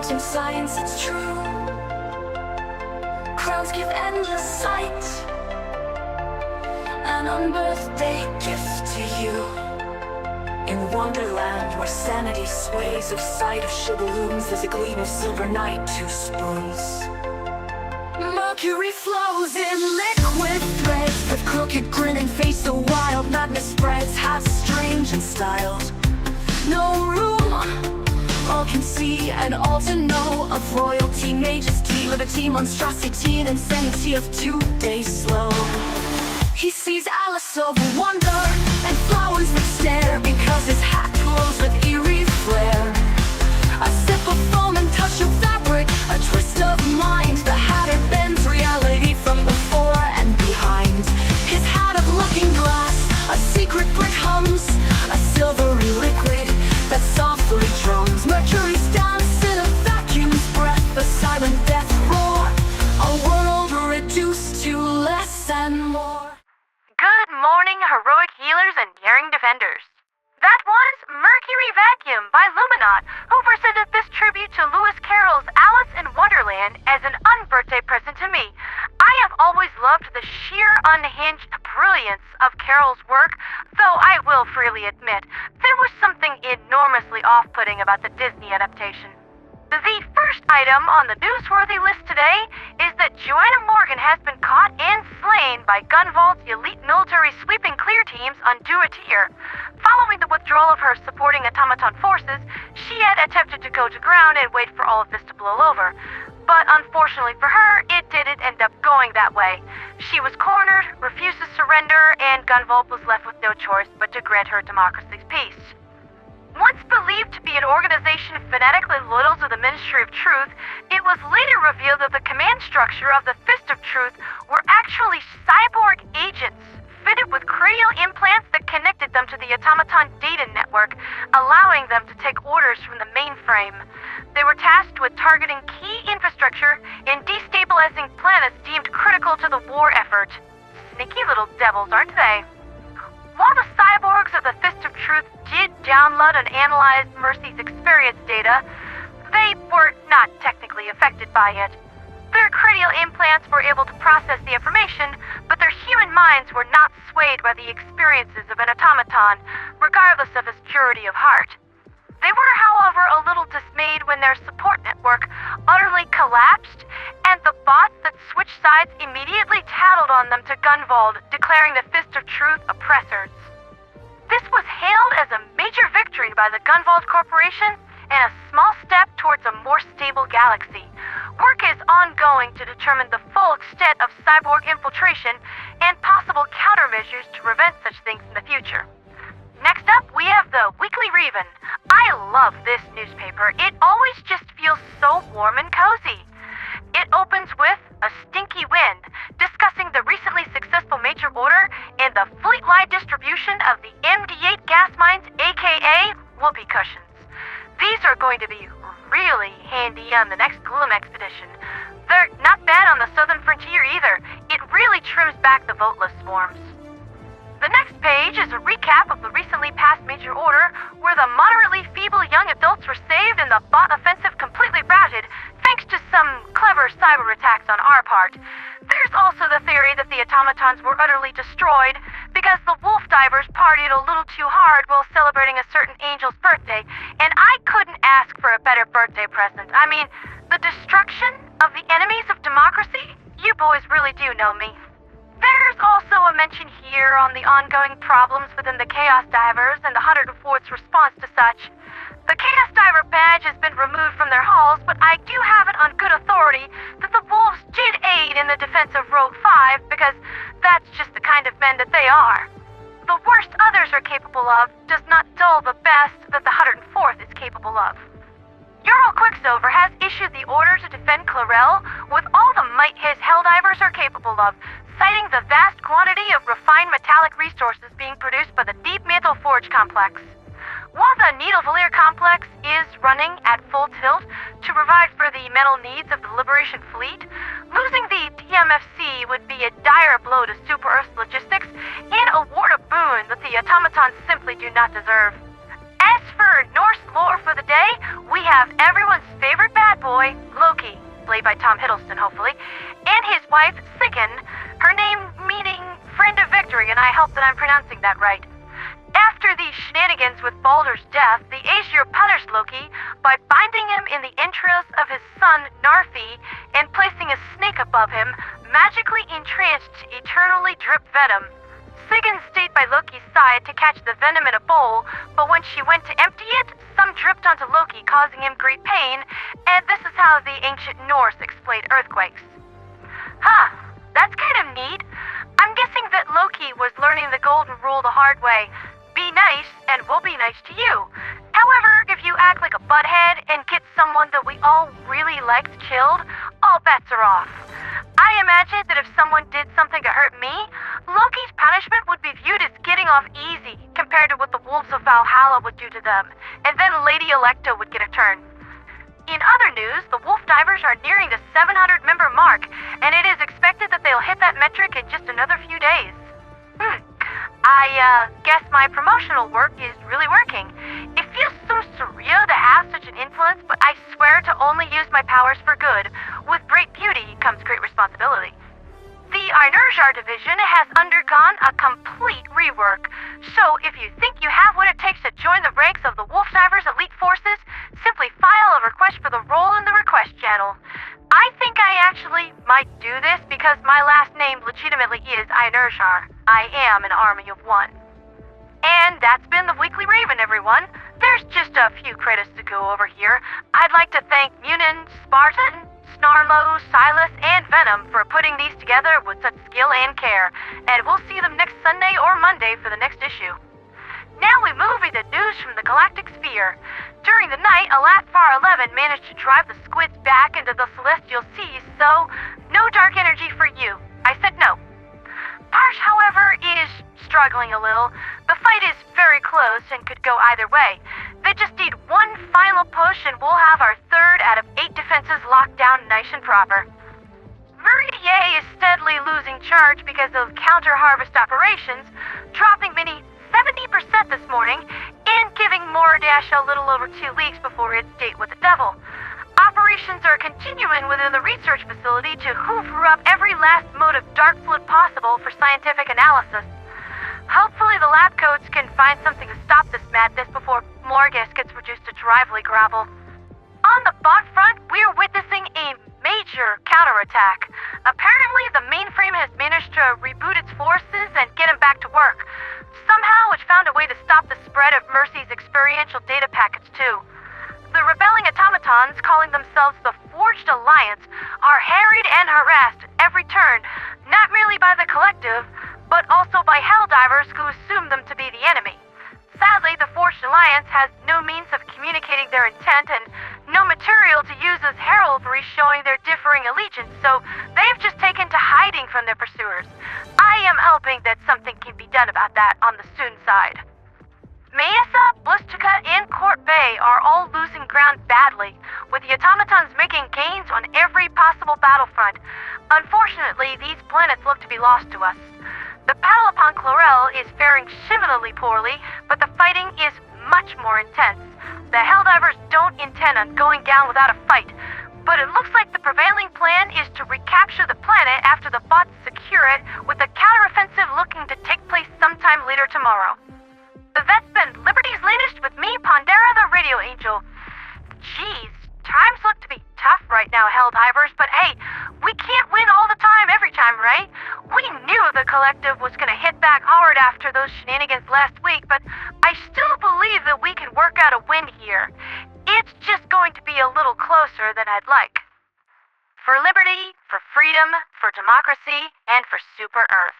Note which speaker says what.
Speaker 1: doubt in science, it's true. Crowds give endless sight, an unbirthday gift to you. In Wonderland, where sanity sways, of sight of shiballoons, there's a gleam of silver night, 2 spoons. Mercury flows in liquid threads, with crooked grinning face, the wild madness spreads, half strange and styled. No room, all can see and all to know of royalty, majesty, liberty, monstrosity, and insanity of 2 days slow. He sees Alice over wonder, and flowers that stare, because his hat glows with eerie flare. A sip of foam and touch of fabric, a twist of mind, the hatter bends reality from before and behind. His hat of looking glass, a secret brick hums, a silvery liquid that softly drums. Mercury's dance in a vacuum's breath, the silent death roar, a world reduced to less and more.
Speaker 2: Good morning, heroic healers and daring defenders. That was Mercury Vacuum by Illuminate, who presented this tribute to Lewis Carroll's Alice in Wonderland as an unbirthday present to me. I have always loved the sheer unhinged brilliance of Carroll's work, though I will freely admit there was something enormously off-putting about the Disney adaptation. The first item on the newsworthy list today is that Joanna Morgan has been caught and slain by Gunvald's elite military sweeping clear teams on Duatir. Following the withdrawal of her supporting automaton forces, she had attempted to go to ground and wait for all of this to blow over. But unfortunately for her, it didn't end up going that way. She was cornered, refused to surrender, and Gunvald was left with no choice but to grant her democracy's peace. Once believed to be an organization fanatically loyal to the Ministry of Truth, it was later revealed that the command structure of the Fist of Truth were actually cyborg agents, fitted with cranial implants that connected them to the automaton data network, allowing them to take orders from the mainframe. They were tasked with targeting key infrastructure and destabilizing planets deemed critical to the war effort. Sneaky little devils, aren't they? While the cyborgs of the Fist of Truth did download and analyze Mercy's experience data, they were not technically affected by it. Their cranial implants were able to process the information, but their human minds were not swayed by the experiences of an automaton, regardless of his purity of heart. They were, however, a little dismayed when their support network utterly collapsed, and the bots that switched sides immediately tattled on them to Gunvald, declaring the Fist of Truth oppressors. This was hailed as a major victory by the Gunvald Corporation and a small step towards a more stable galaxy. Work is ongoing to determine the full extent of cyborg infiltration and possible countermeasures to prevent such things in the future. Next up, we have the Weekly Raven. I love this newspaper. It always just feels so warm and cozy. It opens with a stinky wind, discussing the recently successful major order and the fleet-wide distribution of the MD8 gas mines, aka whoopee cushions. These are going to be really handy on the next Gloom expedition. They're not bad on the southern frontier either. It really trims back the voteless swarms. The next page is a recap of the recently passed major order, where the moderately feeble young adults were saved and the bot offensive completely routed, thanks to some clever cyber attacks on our part. There's also the theory that the automatons were utterly destroyed because the wolf divers partied a little too hard while celebrating a certain angel's birthday, and I couldn't ask for a better birthday present. I mean, the destruction of the enemies of democracy? You boys really do know me. There's also a mention here on the ongoing problems within the Chaos Divers and the 104th's response to such. The Chaos Diver badge has been removed from their halls, but I do have it on good authority that the Wolves did aid in the defense of Rogue 5 because that's just the kind of men that they are. The worst others are capable of does not dull the best that the 104th is capable of. Jarl Quicksilver has issued the order to defend Claorell with all the might his Helldivers are capable of, citing the vast quantity of refined metallic resources being produced by the Deep Mantle Forge complex. While the Needle Valir complex is running at full tilt to provide for the metal needs of the Liberation fleet, losing the DMFC would be a dire blow to Super Earth's logistics and award a boon that the automatons simply do not deserve. As for Norse lore for the day, we have everyone's favorite bad boy, Loki, played by Tom Hiddleston, hopefully, and his wife, Sigyn, her name meaning friend of victory, and I hope that I'm pronouncing that right. After these shenanigans with Baldur's death, the Aesir punished Loki by binding him in the entrails of his son, Narfi, and placing a snake above him, magically entranced to eternally drip venom. Sigyn stayed by Loki's side to catch the venom in a bowl, but when she went to empty it, some dripped onto Loki, causing him great pain, and this is how the ancient Norse explained earthquakes. Huh, that's kind of neat. I'm guessing that Loki was learning the golden rule the hard way. Be nice, and we'll be nice to you. However, if you act like a butthead and get someone that we all really liked killed, all bets are off. I imagine that if someone did something to hurt me, Loki's punishment would be viewed as getting off easy compared to what the Wolves of Valhalla would do to them, and then Lady Electa would get a turn. In other news, the Wolf Divers are nearing the 700-member mark, and it is expected that they'll hit that metric in just another few days. I guess my promotional work is really working. It feels so surreal to have such an influence, but I swear to only use my powers for good. With great beauty comes great responsibility. The Einherjar division has undergone a complete rework, so if you think you have what it takes to join the ranks of the Wolf Divers Elite Forces, simply file a request for the role in the request channel. I think I actually might do this because my last name legitimately is Einherjar. I am an army of one. And that's been the Weekly Raven, everyone. There's just a few credits to go over here. I'd like to thank Munin, Spartan, Snarlo, Silas, and Venom for putting these together with such skill and care. And we'll see them next Sunday or Monday for the next issue. Now we move into news from the Galactic Sphere. During the night, Alatfar 11 managed to drive the squids back into the Celestial Seas, so no dark energy for you. I said no. Parsh, however, is struggling a little. The fight is very close and could go either way. They just need one final push and we'll have our 3rd out of 8 defenses locked down nice and proper. Verdier is steadily losing charge because of counter-harvest operations, dropping many 70% this morning, and giving Moridash a little over 2 weeks before its date with the devil. Operations are continuing within the research facility to hoover up every last mode of dark fluid possible for scientific analysis. Hopefully the lab coats can find something to stop this madness before Morgus gets reduced to drively gravel. On the bot front, we're witnessing a major counterattack. Apparently the mainframe has managed to reboot its forces and get him back to work. Somehow it found a way to stop the spread of Mercy's experiential data packets too. The rebelling automatons, calling themselves the Forged Alliance, are harried and harassed every turn, not merely by the collective, but also by Helldivers who assume them to be the enemy. Sadly, the Forged Alliance has no means of communicating their intent and no material to use as heraldry showing their differing allegiance, so they've just taken to hiding from their pursuers. I am hoping that something can be done about that on the Soon side. Meissa, Blistica, and Chort Bay are all losing ground badly, with the Automatons making gains on every possible battlefront. Unfortunately, these planets look to be lost to us. The battle upon Claorell is faring similarly poorly, but the fighting is much more intense. The Helldivers don't intend on going down without a fight, but it looks like the prevailing plan is to recapture the planet after the bots secure it, with a counteroffensive looking to take place sometime later tomorrow. That's been Liberty's latest with me, Pandera the Radio Angel. Jeez, times look to be tough right now, Helldivers, but hey, we can't win all the time every time, right? We knew the collective was gonna hit back hard after those shenanigans last week, but I still believe that we can work out a win here. It's just going to be a little closer than I'd like. For liberty, for freedom, for democracy, and for Super Earth.